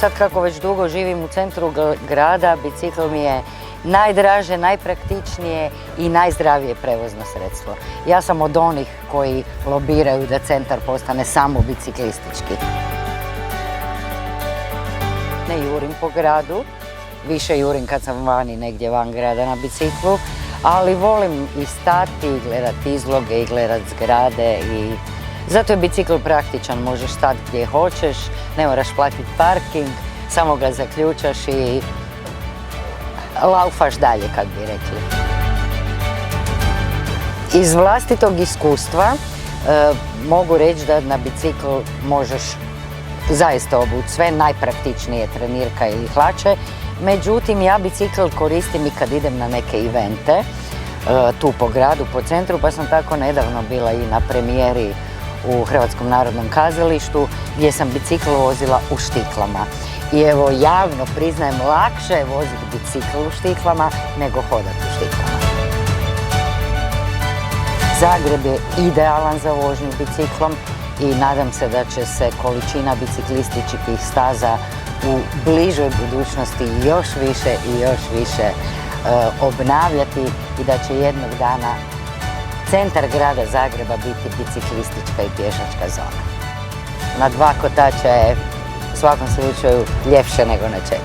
sad kako već dugo živim u centru grada, bicikl mi je najdraže, najpraktičnije i najzdravije prevozno sredstvo. Ja sam od onih koji lobiraju da centar postane samo biciklistički. Ne jurim po gradu, više jurim kad sam vani negdje van grada na biciklu, ali volim i stati, i gledati izloge, i gledati zgrade i zato je bicikl praktičan, možeš stati gdje hoćeš, ne moraš platiti parking, samo ga zaključaš i laufaš dalje, kak bi rekli. Iz vlastitog iskustva mogu reći da na bicikl možeš zaista obući sve, najpraktičnije trenirka ili hlače. Međutim, ja bicikl koristim i kad idem na neke evente, tu po gradu, po centru, pa sam tako nedavno bila i na premijeri u Hrvatskom narodnom kazalištu gdje sam bicikl vozila u štiklama. I evo, javno priznajem, lakše je voziti bicikl u štiklama nego hodati u štiklama. Zagreb je idealan za vožnju biciklom i nadam se da će se količina biciklističkih staza u bližoj budućnosti još više obnavljati i da će jednog dana centar grada Zagreba biti biciklistička i pješačka zona. Na 2 kotača je u svakom slučaju ljepše nego na 4.